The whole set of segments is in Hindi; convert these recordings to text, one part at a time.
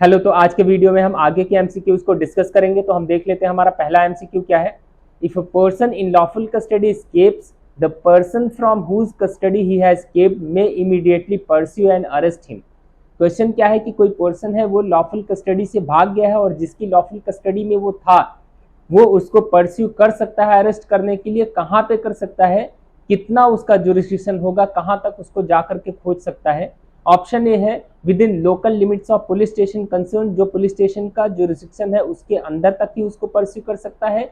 हेलो, तो आज के वीडियो में हम आगे के एमसीक्यूज को डिस्कस करेंगे। तो हम देख लेते हैं हमारा पहला एमसीक्यू क्या है। If a person in lawful custody escapes, the person from whose custody he has escaped may immediately pursue and arrest him. Question क्या है कि कोई पर्सन है वो लॉफुल कस्टडी से भाग गया है और जिसकी लॉफुल कस्टडी में वो था वो उसको परस्यू कर सकता है अरेस्ट करने के लिए। कहाँ पे कर सकता है, कितना उसका जुरिस्डिक्शन होगा, कहाँ तक उसको जाकर के खोज सकता है। ऑप्शन ए है with in local limits of police station concern, जो पुलिस स्टेशन का जुरिस्डिक्शन है उसके अंदर तक ही उसको परस्यू कर सकता है।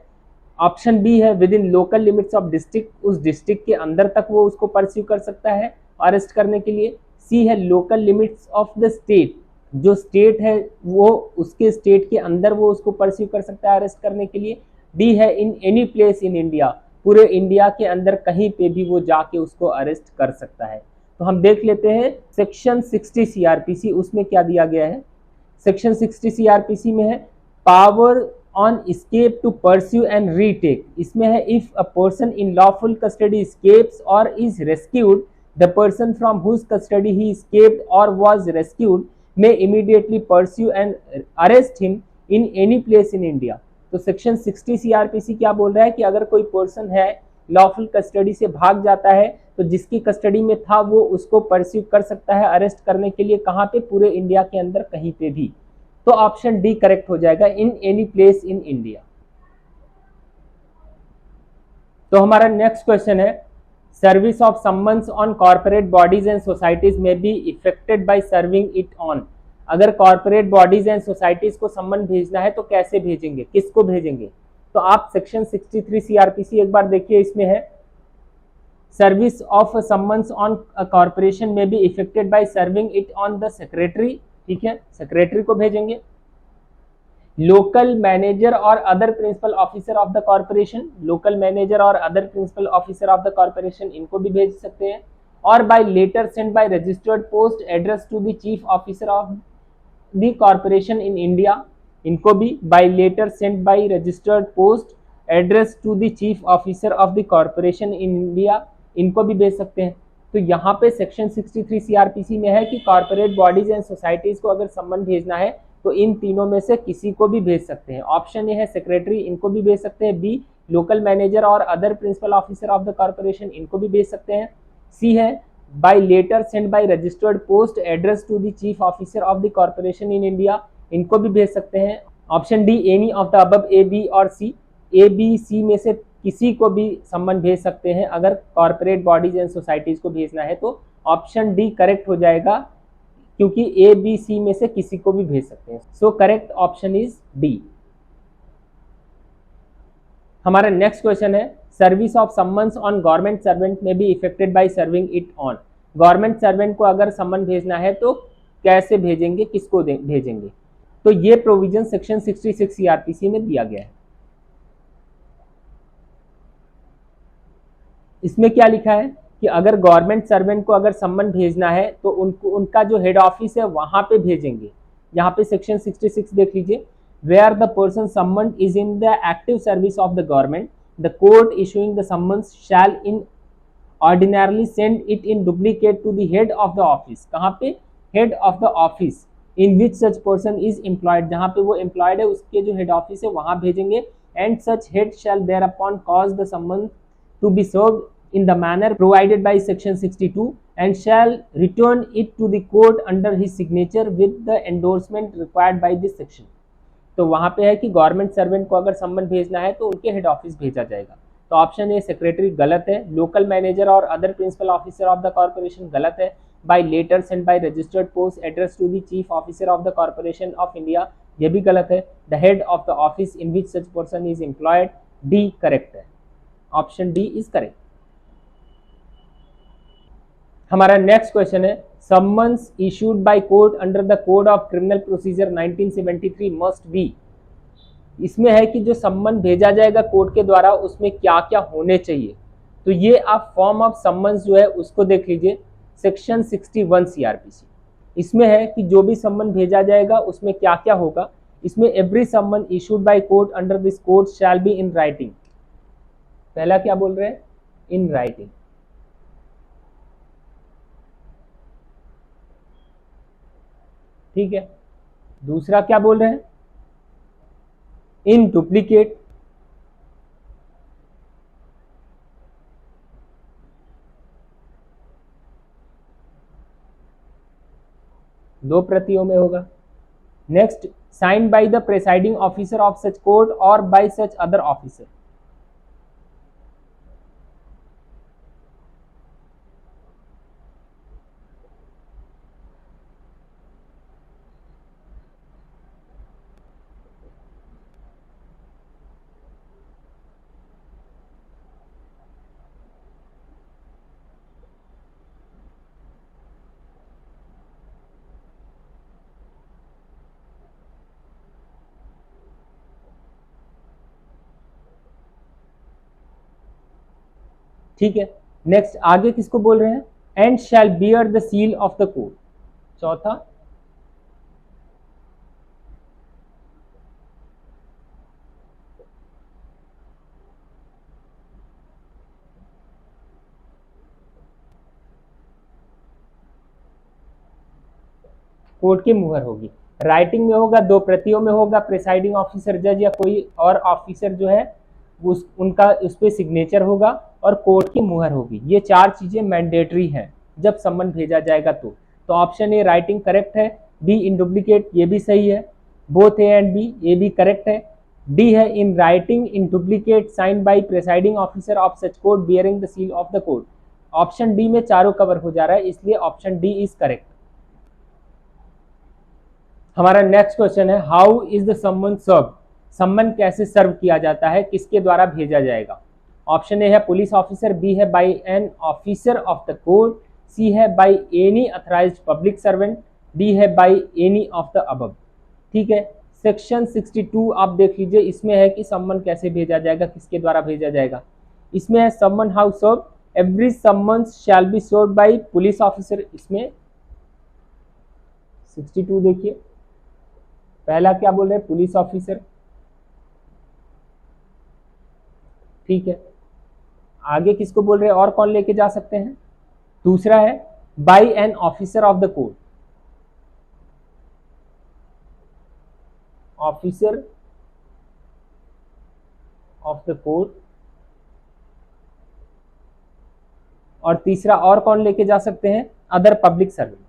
ऑप्शन बी है with in local limits of district, उस डिस्ट्रिक्ट के अंदर तक वो उसको परस्यू कर सकता है अरेस्ट करने के लिए। सी है local limits of the state, जो स्टेट है वो उसके स्टेट के अंदर वो उसको परस्यू कर सकता है अरेस्ट करने के लिए। डी है इन एनी प्लेस इन इंडिया, पूरे इंडिया के अंदर कहीं पे भी वो जाके उसको अरेस्ट कर सकता है। तो हम देख लेते हैं सेक्शन 60 सीआरपीसी, उसमें क्या दिया गया है। सेक्शन 60 सीआरपीसी में है power on escape to pursue and retake. इसमें है if a person in lawful custody escapes or is rescued, the person from whose custody he escaped or was rescued may immediately pursue and arrest him in any place in India। तो सेक्शन 60 सीआरपीसी क्या बोल रहा है कि अगर कोई पर्सन है लॉफुल कस्टडी से भाग जाता है तो जिसकी कस्टडी में था वो उसको परस्यू कर सकता है अरेस्ट करने के लिए। कहाँ पे, पूरे इंडिया के अंदर कहीं पे भी। तो ऑप्शन डी करेक्ट हो जाएगा, in any place in India. तो हमारा नेक्स्ट क्वेश्चन है service of summons on corporate bodies and societies may be effected by serving it on. अगर कॉर्पोरेट बॉडीज एंड सोसाइटीज को सम्मन भेजना है तो कैसे भेजेंगे, किसको भेजेंगे। तो आप सेक्शन 63 सीआरपीसी एक बार देखिए, इसमें है service of summons on corporation may be effected by serving it on the secretary. ठीक है, सेक्रेटरी को भेजेंगे। लोकल मैनेजर और other principal officer of the corporation, local manager और other principal officer of the corporation, इनको भी भेज सकते हैं। Or by letter send by registered post address to the chief officer of the corporation in India, इनको भी by letter send by registered post address to the chief officer of the corporation in India, इनको भी भेज सकते हैं। तो यहाँ पे सेक्शन 63 सीआरपीसी में है कि कॉर्पोरेट बॉडीज एंड सोसाइटीज को अगर सम्मन भेजना है तो इन तीनों में से किसी को भी भेज सकते हैं। ऑप्शन ए है सेक्रेटरी, इनको भी भेज सकते हैं। बी लोकल मैनेजर और other principal officer of the corporation, इनको भी भेज सकते हैं। सी है by letter send by registered post address to the chief officer of the corporation in India, इनको भी भेज सकते हैं। Option D any of the above, A B और सी, ए बी सी में से किसी को भी सम्मन भेज सकते हैं अगर कॉर्पोरेट बॉडीज एंड सोसाइटीज को भेजना है। तो ऑप्शन डी करेक्ट हो जाएगा, क्योंकि ए बी सी में से किसी को भी भेज सकते हैं। So correct option is D. हमारा नेक्स्ट क्वेश्चन है service of summons on government servant may be effected by serving it on. Government servant को अगर सम्मन भेजना है तो कैसे भेजेंगे, किसको भेजेंगे। तो ये प्रोविजन सेक्शन 66 सीआरपीसी में दिया गया है। इसमें क्या लिखा है कि अगर गवर्नमेंट सर्वेंट को अगर सम्मन भेजना है तो उनको उनका जो हेड ऑफिस है वहां पे भेजेंगे। यहाँ पे सेक्शन 66 देख लीजिए, where the person summon is in the active service of the government, the court issuing the summons shall in ordinarily send it in duplicate to the head of the office. कहाँ पे, head of the office in which such person is employed, जहाँ पे वो एम्प्लॉयड है उसके जो हेड ऑफिस है वहां भेजेंगे। And such head shall there upon cause the summon to be served in the manner provided by section 62 and shall return it to the court under his signature with the endorsement required by this section। तो वहां पे है कि गवर्नमेंट सर्वेंट को अगर सम्मन भेजना है तो उनके हेड ऑफिस भेजा जाएगा। तो ऑप्शन ए सेक्रेटरी गलत है। लोकल मैनेजर और other principal officer of the corporation गलत है। By letter send by registered post address to the chief officer of the corporation of India, ये भी गलत है। The head of the office in which such person is employed, D correct है। Option D is correct. हमारा नेक्स्ट क्वेश्चन है summons issued by court under the code of criminal procedure 1973 must B. इसमें है कि जो सम्मन भेजा जाएगा कोर्ट के द्वारा उसमें क्या क्या होने चाहिए। तो ये आप फॉर्म ऑफ सम्मन्स जो है उसको देख लीजिए, सेक्शन 61 सीआरपीसी। इसमें है कि जो भी सम्मन भेजा जाएगा उसमें क्या क्या होगा। इसमें एवरी सम्मन issued by court under this code shall be in writing. पहला क्या बोल रहे हैं, इन राइटिंग। ठीक है, दूसरा क्या बोल रहे हैं, इन डुप्लीकेट, दो प्रतियों में होगा। Next, sign by the presiding officer of such court और बाय सच अदर ऑफिसर। ठीक है, नेक्स्ट आगे किसको बोल रहे हैं, and shall bear the seal of the court. चौथा, कोर्ट की मुहर होगी। राइटिंग में होगा, दो प्रतियों में होगा, प्रिसाइडिंग ऑफिसर जज या कोई और ऑफिसर जो है उस उनका उस पर सिग्नेचर होगा और कोर्ट की मुहर होगी। ये चार चीजें मैंडेटरी हैं जब सम्मन भेजा जाएगा तो ऑप्शन ए राइटिंग करेक्ट है, बी इन डुप्लीकेट ये भी सही है, बोथ ए एंड बी ये भी करेक्ट है, डी है in writing in duplicate sign by presiding officer of such court bearing the seal of the court. Option D में चारों कवर हो जा रहा है, इसलिए ऑप्शन डी इज करेक्ट। हमारा नेक्स्ट क्वेश्चन है, how is the summon serve, सम्मन कैसे सर्व किया जाता है, किसके द्वारा भेजा जाएगा। ऑप्शन ए है पुलिस ऑफिसर, बी है by an officer of the court, C है by any authorised public servant, D है by any of the above. ठीक है, सेक्शन 62 आप देख लीजिए, इसमें है कि सम्मन कैसे भेजा जाएगा, किसके द्वारा भेजा जाएगा। इसमें है सम्मन how serve, every summon shall be served by police officer. इसमें 62 देखिए, पहला क्या बोल रहे हैं, पुलिस ऑफिसर। ठीक है, आगे किसको बोल रहे हैं, और कौन लेके जा सकते हैं। दूसरा है by an officer of the court, officer of the court. और तीसरा और कौन लेके जा सकते हैं, अदर पब्लिक सर्वेंट।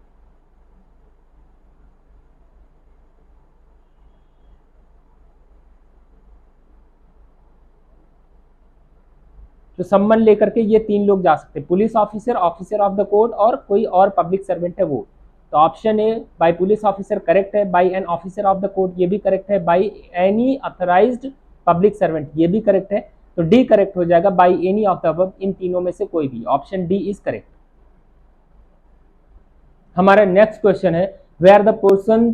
तो सम्मन लेकर के ये तीन लोग जा सकते हैं, police officer, officer of the court और कोई और पब्लिक सर्वेंट है वो। तो option A by police officer correct है, by an officer of the court ये भी करेक्ट है, by any authorised public servant ये भी करेक्ट है। तो डी करेक्ट हो जाएगा, by any of the above, इन तीनों में से कोई भी, ऑप्शन डी इज करेक्ट। हमारा नेक्स्ट क्वेश्चन है, where the person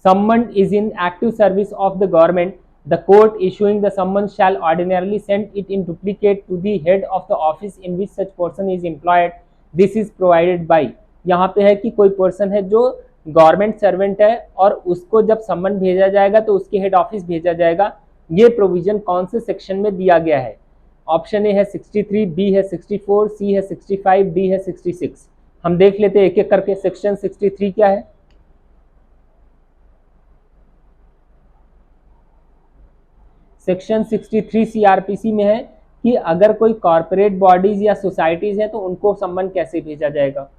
summon is in active service of the government, the court issuing the summons shall ordinarily send it in duplicate to the head of the office in which such person is employed. This is provided by, यहाँ पे है कि कोई पर्सन है जो गवर्नमेंट सर्वेंट है और उसको जब सम्मन भेजा जाएगा तो उसके हेड ऑफिस भेजा जाएगा। ये प्रोविजन कौन से सेक्शन में दिया गया है। ऑप्शन ए है 63, बी है 64, सी है 65, डी है 66। हम देख लेते हैं एक एक करके। सेक्शन 63 क्या है, सेक्शन 63 सीआरपीसी में है कि अगर कोई कॉर्पोरेट बॉडीज या सोसाइटीज है तो उनको सम्मन कैसे भेजा जाएगा।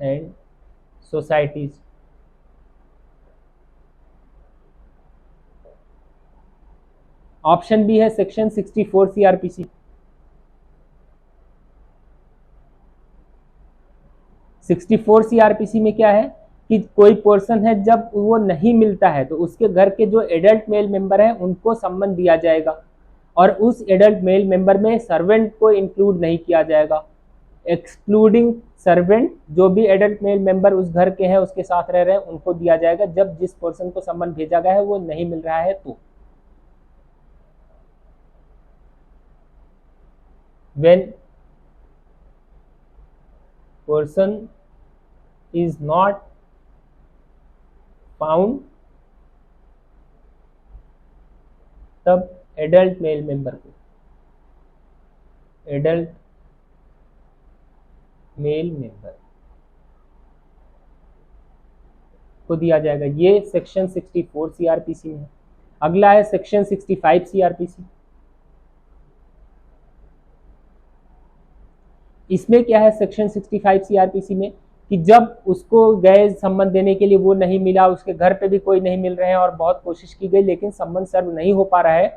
एंड सोसाइटीज, ऑप्शन बी है सेक्शन 64 सीआरपीसी। 64 सीआरपीसी में क्या है कि कोई पर्सन है जब वो नहीं मिलता है तो उसके घर के जो एडल्ट मेल मेंबर है उनको सम्मन दिया जाएगा और उस एडल्ट मेल मेंबर में सर्वेंट को इंक्लूड नहीं किया जाएगा। एक्सक्लूडिंग सर्वेंट, जो भी एडल्ट मेल मेंबर उस घर के हैं उसके साथ रह रहे हैं उनको दिया जाएगा जब जिस पर्सन को सम्मन भेजा गया है वो नहीं मिल रहा है तो। when person is not found, तब एडल्ट मेल मेंबर को एडल्ट मेल मेंबर को दिया जाएगा। ये सेक्शन 64 सीआरपीसी में है। अगला है सेक्शन 65 सीआरपीसी। इसमें क्या है सेक्शन 65 सीआरपीसी में कि जब उसको गए सम्मन देने के लिए, वो नहीं मिला, उसके घर पे भी कोई नहीं मिल रहे हैं और बहुत कोशिश की गई लेकिन सम्मन सर्व नहीं हो पा रहा है,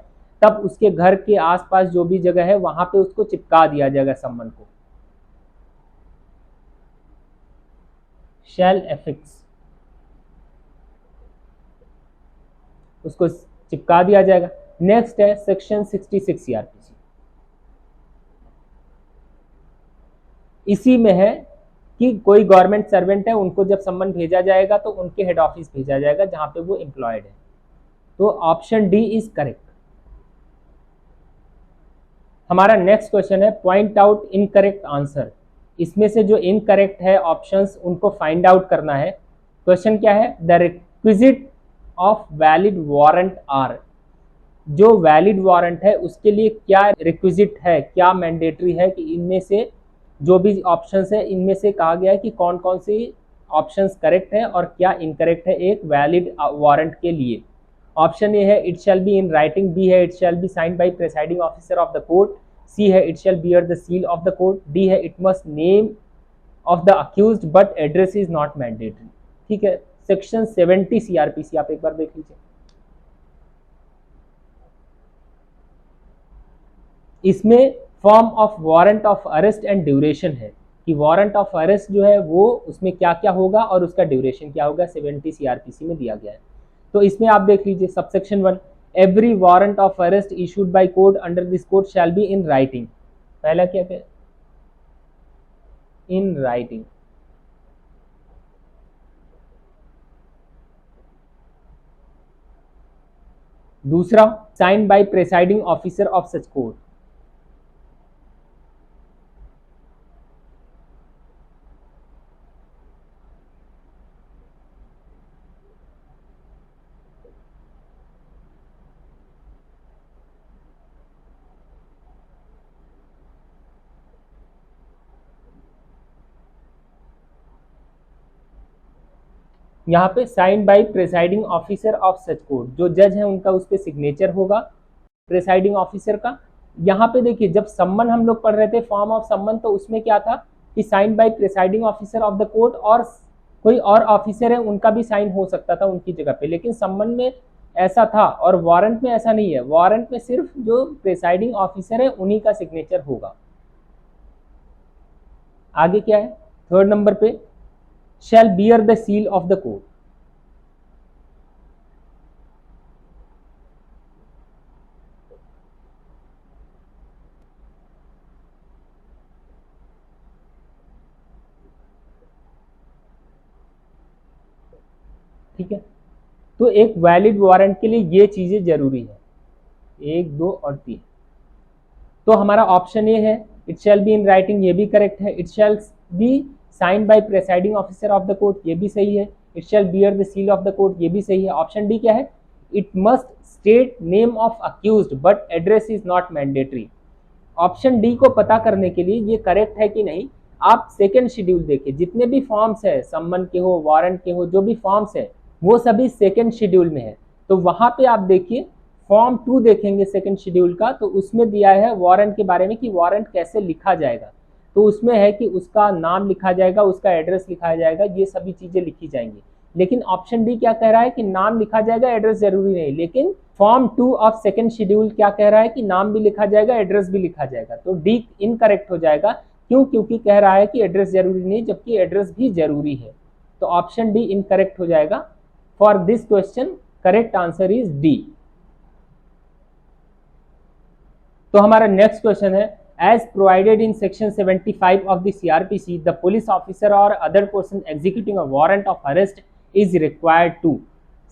तब उसके घर के आसपास जो भी जगह है वहां पे उसको चिपका दिया जाएगा सम्मन को। शैल एफिक्स, उसको चिपका दिया जाएगा। नेक्स्ट है सेक्शन 66 सीआरपीसी। इसी में है कि कोई गवर्नमेंट सर्वेंट है, उनको जब सम्मन भेजा जाएगा तो उनके हेड ऑफिस भेजा जाएगा जहां पे वो एम्प्लॉयड है। तो ऑप्शन डी इज करेक्ट। हमारा नेक्स्ट क्वेश्चन है पॉइंट आउट इनकरेक्ट आंसर। इसमें से जो इनकरेक्ट है ऑप्शंस, उनको फाइंड आउट करना है। क्वेश्चन क्या है, the requisite of valid warrant are. जो वैलिड वारंट है उसके लिए क्या रिक्विजिट है, क्या मैंडेटरी है कि इनमें से जो भी ऑप्शंस है इनमें से कहा गया है कि कौन कौन सी ऑप्शंस करेक्ट है और क्या इनकरेक्ट है एक वैलिड वारंट के लिए। ऑप्शन ए है it shall be in writing, B है it shall be signed by presiding officer of the court, C है it shall bear the seal of the court, D है it must name of the accused but address is not mandatory. ठीक है, सेक्शन 70 सीआरपीसी आप एक बार देख लीजिए। इसमें form of warrant of arrest and duration है कि वारंट ऑफ अरेस्ट जो है वो उसमें क्या क्या होगा और उसका ड्यूरेशन क्या होगा, 70 सीआरपीसी में दिया गया है। तो इसमें आप देख लीजिए subsection 1, every warrant of arrest issued by court under this code shall be in writing. पहला क्या है, इन राइटिंग। दूसरा, sign by presiding officer of such court. यहाँ पे sign by presiding officer of such court, जो जज है उनका उस पर सिग्नेचर होगा प्रिसाइडिंग ऑफिसर का। यहाँ पे देखिए जब सम्मन हम लोग पढ़ रहे थे फॉर्म ऑफ सम्मन, तो उसमें क्या था कि sign by presiding officer of the court, और कोई और ऑफिसर है उनका भी साइन हो सकता था उनकी जगह पे, लेकिन सम्मन में ऐसा था और वारंट में ऐसा नहीं है। वारंट में सिर्फ जो प्रिसाइडिंग ऑफिसर है उन्हीं का सिग्नेचर होगा। आगे क्या है, थर्ड नंबर पे, shall bear the seal of the court। ठीक है, तो एक वैलिड वारंट के लिए ये चीजें जरूरी है, 1, 2 और 3। तो हमारा ऑप्शन ए है it shall be in writing, ये भी करेक्ट है। It shall be sign by presiding officer of the court, ये भी सही है। It shall bear the seal of the court, ये भी सही है। ऑप्शन डी क्या है, it must state name of accused but address is not mandatory. Option D को पता करने के लिए ये करेक्ट है कि नहीं, आप सेकेंड शेड्यूल देखिए, जितने भी फॉर्म्स है, सम्मन के हो, वारंट के हो, जो भी फॉर्म्स है वो सभी सेकेंड शेड्यूल में है। तो वहां पे आप देखिए फॉर्म 2 देखेंगे सेकेंड शेड्यूल का, तो उसमें दिया है वारंट के बारे में कि वारंट कैसे लिखा जाएगा। तो उसमें है कि उसका नाम लिखा जाएगा, उसका एड्रेस लिखा जाएगा, ये सभी चीजें लिखी जाएंगी। लेकिन ऑप्शन डी क्या कह रहा है कि नाम लिखा जाएगा, एड्रेस जरूरी नहीं। लेकिन फॉर्म 2 ऑफ सेकेंड शेड्यूल क्या कह रहा है कि नाम भी लिखा जाएगा, एड्रेस भी लिखा जाएगा। तो डी इनकरेक्ट हो जाएगा। क्यों, क्योंकि कह रहा है कि एड्रेस जरूरी नहीं, जबकि एड्रेस भी जरूरी है। तो ऑप्शन डी इनकरेक्ट हो जाएगा। For this question correct answer is D. तो हमारा नेक्स्ट क्वेश्चन है, as provided in section 75 of the CRPC, the police officer or other person executing a warrant of arrest is required to।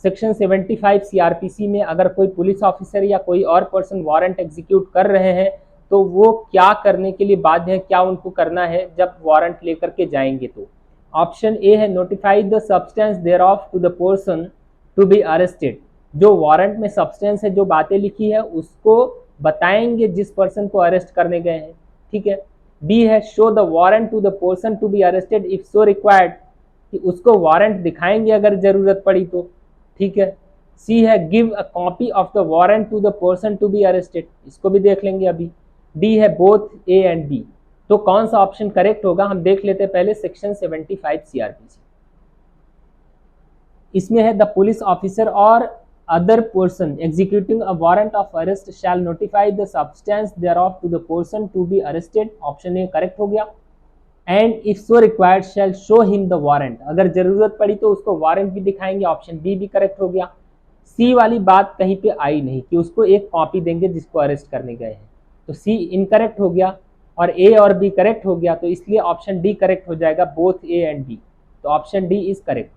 Section 75 CRPC में अगर कोई पुलिस ऑफिसर या कोई और पर्सन वारंट एग्जीक्यूट कर रहे हैं तो वो क्या करने के लिए बाध्य है, क्या उनको करना है जब वारंट लेकर के जाएंगे। तो ऑप्शन ए है notify the substance there of to the person to be arrested. जो वारंट में सब्सटेंस है, जो बातें लिखी है, उसको बताएंगे जिस पर्सन को अरेस्ट करने गए हैं। ठीक है। बी है show the warrant to the person to be arrested if so required, कि उसको वारंट दिखाएंगे अगर जरूरत पड़ी तो, ठीक है। सी है give a copy of the warrant to the person to be arrested, इसको भी देख लेंगे अभी। डी है बोथ ए एंड बी। तो कौन सा ऑप्शन करेक्ट होगा हम देख लेते हैं पहले सेक्शन 75 सीआरपीसी। इसमें है the police officer or other person executing a warrant of arrest shall notify the substance thereof to the person to be arrested, option A correct हो गया। And if so required shall show him the warrant, अगर जरूरत पड़ी तो उसको वारंट भी दिखाएंगे, ऑप्शन बी भी करेक्ट हो गया। सी वाली बात कहीं पे आई नहीं कि उसको एक कॉपी देंगे जिसको अरेस्ट करने गए हैं, तो सी इनकरेक्ट हो गया और ए और बी करेक्ट हो गया, तो इसलिए ऑप्शन डी करेक्ट हो जाएगा, बोथ ए एंड बी। तो ऑप्शन डी इज करेक्ट।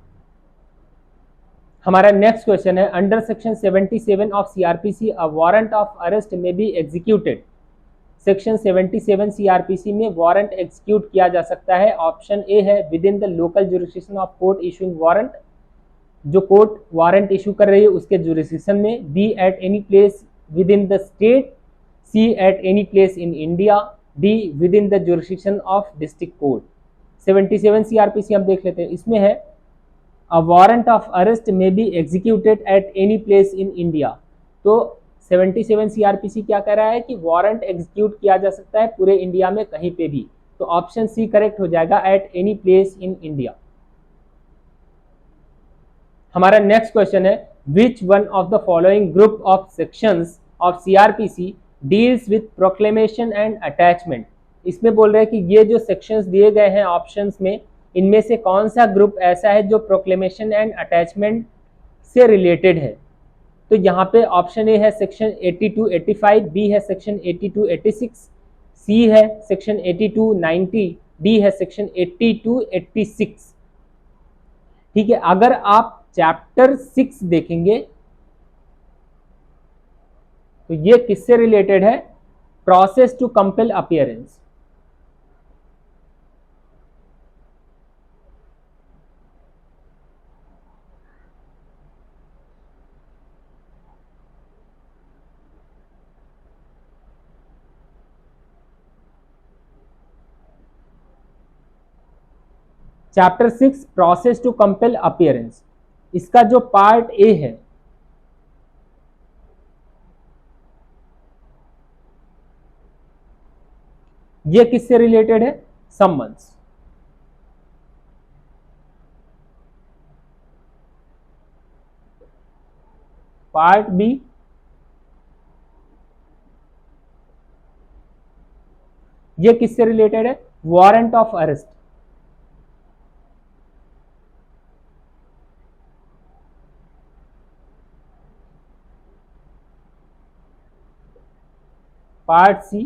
हमारा नेक्स्ट क्वेश्चन है under section 77 of CrPC a warrant of arrest may be executed. Section 77 CrPC में वारंट एग्जीक्यूट किया जा सकता है, ऑप्शन ए है within the local jurisdiction of court issuing warrant, जो कोर्ट वारंट इशू कर रही है उसके जुरिस्डिक्शन में। B at any place within the state, C eight any place in India, D with in the jurisdiction of district court. 77 CrPC हम देख लेते हैं, इसमें है अ warrant of arrest may be executed eight any place in India. तो 77 सीआरपीसी क्या कह रहा है कि वारंट एग्जीक्यूट किया जा सकता है पूरे इंडिया में कहीं पे भी, तो ऑप्शन सी करेक्ट हो जाएगा, eight any place in India. हमारा नेक्स्ट क्वेश्चन है which one of the following group of sections of CrPC deals with proclamation and attachment. इसमें बोल रहे हैं कि ये जो सेक्शंस दिए गए हैं ऑप्शंस में, इनमें से कौन सा ग्रुप ऐसा है जो प्रोक्लेमेशन एंड अटैचमेंट से रिलेटेड है। तो यहाँ पे ऑप्शन ए है सेक्शन 82-85, बी है सेक्शन 82-86, सी है सेक्शन 82-90, डी है सेक्शन 80-86। ठीक है, अगर आप चैप्टर 6 देखेंगे तो ये किससे रिलेटेड है, process to compel appearance. Chapter 6 process to compel appearance, इसका जो पार्ट ए है ये किससे रिलेटेड है, सम्मन्स। पार्ट बी ये किससे रिलेटेड है, warrant of arrest. Part C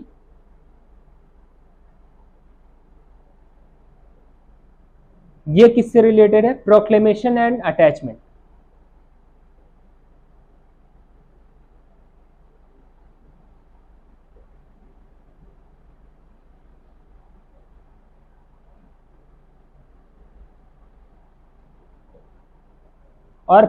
ये किससे रिलेटेड है, प्रोक्लेमेशन एंड अटैचमेंट। और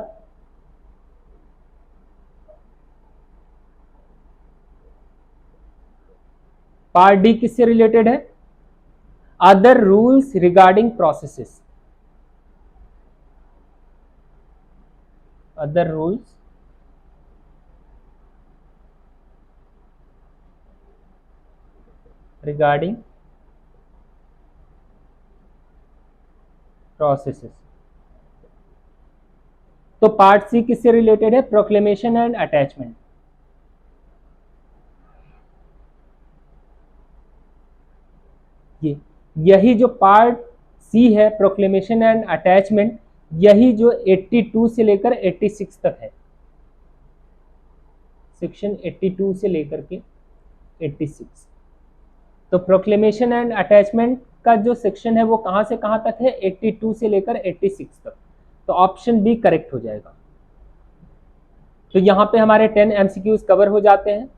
पार्ट डी किससे रिलेटेड है, other rules regarding processes. Other rules regarding processes. तो पार्ट सी किससे रिलेटेड है, प्रोक्लेमेशन एंड अटैचमेंट। यही जो पार्ट सी है प्रोक्लेमेशन एंड अटैचमेंट, यही जो 82 से लेकर 86 तक है, सेक्शन 82 से लेकर के 86। तो प्रोक्लेमेशन एंड अटैचमेंट का जो सेक्शन है वो कहां से कहां तक है, 82 से लेकर 86 तक। तो ऑप्शन बी करेक्ट हो जाएगा। तो यहाँ पे हमारे 10 एमसीक्यूज कवर हो जाते हैं,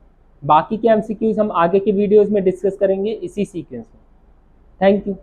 बाकी के एमसीक्यूज हम आगे के वीडियोस में डिस्कस करेंगे इसी सीक्वेंस में। Thank you.